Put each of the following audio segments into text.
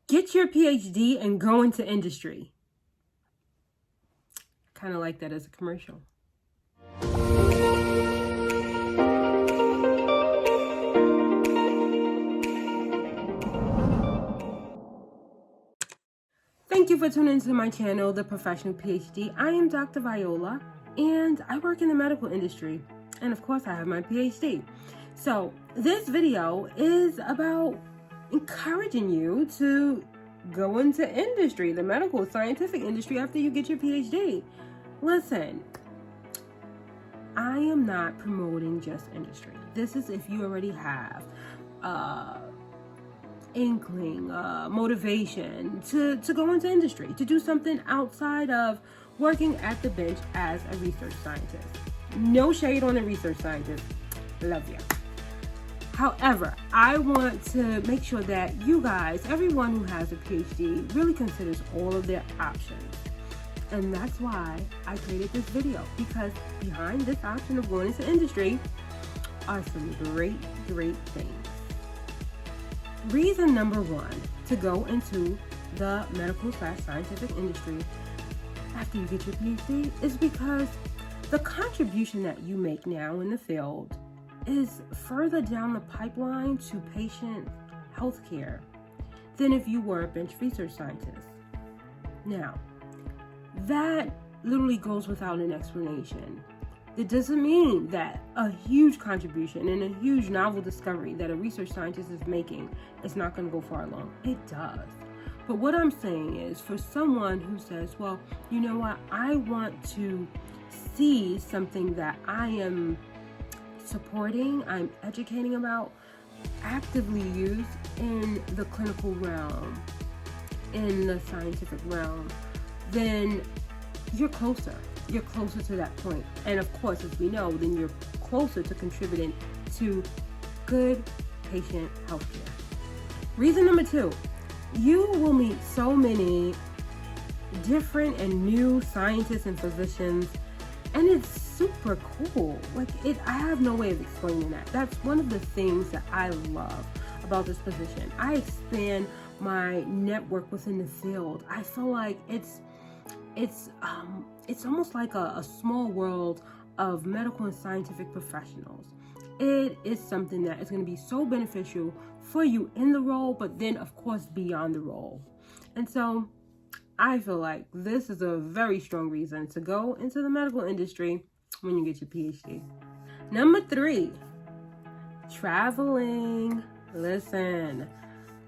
Get your PhD and go into industry. Kind of like that as a commercial. Thank you for tuning into my channel, The Professional PhD. I am Dr. Viola, and I work in the medical industry. And of course, I have my PhD. So this video is about encouraging you to go into industry, the medical scientific industry, after you get your PhD. Listen, I am not promoting just industry. This is if you already have inkling, motivation to go into industry, to do something outside of working at the bench as a research scientist. No shade on the research scientist. Love you. However, I want to make sure that you guys, everyone who has a PhD, really considers all of their options. And that's why I created this video, because behind this option of going into industry are some great things. Reason number one to go into the medical/scientific industry after you get your PhD is because the contribution that you make now in the field is further down the pipeline to patient healthcare than if you were a bench research scientist. Now, that literally goes without an explanation. It doesn't mean that a huge contribution and a huge novel discovery that a research scientist is making is not going to go far along. It does. But what I'm saying is, for someone who says, well, you know what, I want to see something that I am supporting, I'm educating about, actively used in the clinical realm, in the scientific realm, then you're closer. You're closer to that point. And of course, as we know, then you're closer to contributing to good patient healthcare. Reason number two, you will meet so many different and new scientists and physicians, and it's super cool. I have no way of explaining that. That's one of the things that I love about this position. I expand my network within the field. I feel like it's almost like a small world of medical and scientific professionals. It is something that is going to be so beneficial for you in the role, but then of course beyond the role. And so I feel like this is a very strong reason to go into the medical industry when you get your PhD. Number three, traveling. Listen,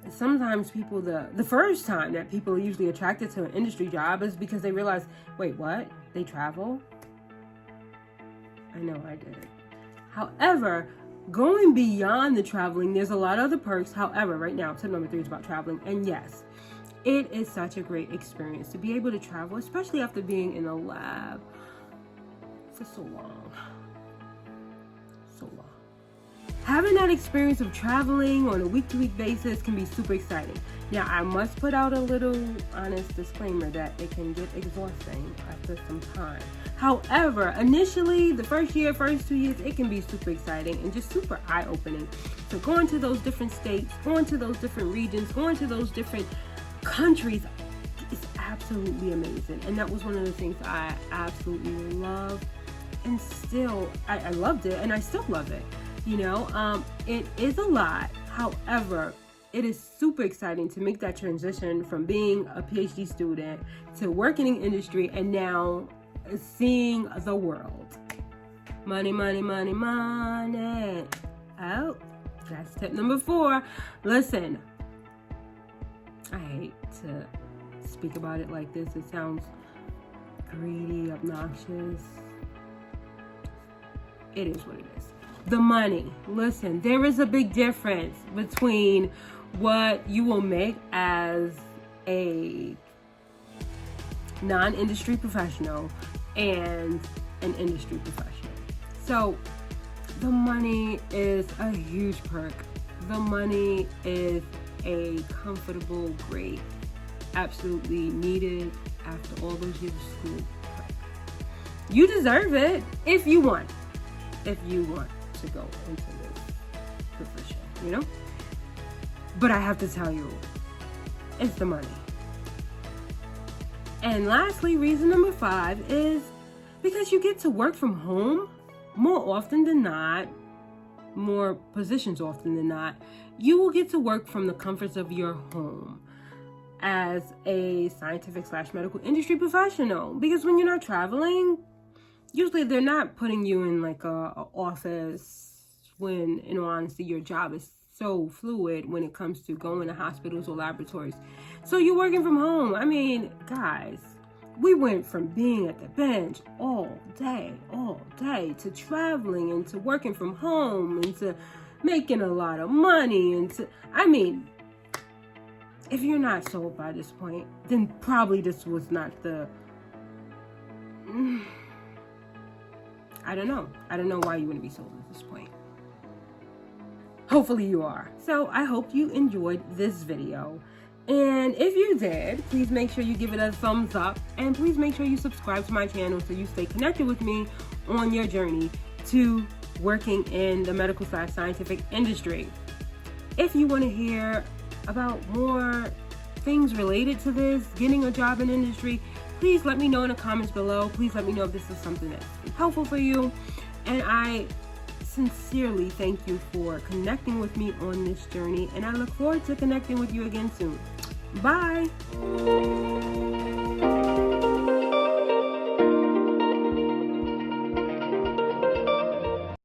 sometimes people, the first time that people are usually attracted to an industry job is because they realize, wait, what? They travel? I know I did. However, going beyond the traveling, there's a lot of other perks. However, right now, tip number three is about traveling. And yes, it is such a great experience to be able to travel, especially after being in a lab for so long. Having that experience of traveling on a week-to-week basis can be super exciting. Now, I must put out a little honest disclaimer that it can get exhausting after some time. However, initially, the first year, first 2 years, it can be super exciting and just super eye-opening. So going to those different states, going to those different regions, going to those different countries is absolutely amazing. And that was one of the things I absolutely loved. And still, I loved it, and I still love it. You know, it is a lot. However, it is super exciting to make that transition from being a PhD student to working in industry and now seeing the world. Money, money, money, money. Oh, that's tip number four. Listen, I hate to speak about it like this. It sounds greedy, obnoxious. It is what it is. The money. Listen, there is a big difference between what you will make as a non-industry professional and an industry professional. So the money is a huge perk. The money is a comfortable, great, absolutely needed after all those years of school perk. You deserve it if you want to go into this profession, you know? But I have to tell you, It's the money. And lastly, reason number 5 is because you get to work from home more often than not, more positions often than not. You will get to work from the comforts of your home as a scientific/medical industry professional. Because when you're not traveling, usually they're not putting you in like a office when, in all honesty, your job is so fluid when it comes to going to hospitals or laboratories. So you're working from home. I mean, guys, we went from being at the bench all day, to traveling and to working from home and to making a lot of money and to, I mean, if you're not sold by this point, then probably this was not the, I don't know why you wouldn't be sold at this point. Hopefully you are. So I hope you enjoyed this video. And if you did, please make sure you give it a thumbs up. And please make sure you subscribe to my channel so you stay connected with me on your journey to working in the medical/scientific industry. If you want to hear about more things related to this, getting a job in industry, please let me know in the comments below. Please let me know if this is something that's helpful for you. And I sincerely thank you for connecting with me on this journey, and I look forward to connecting with you again soon. Bye.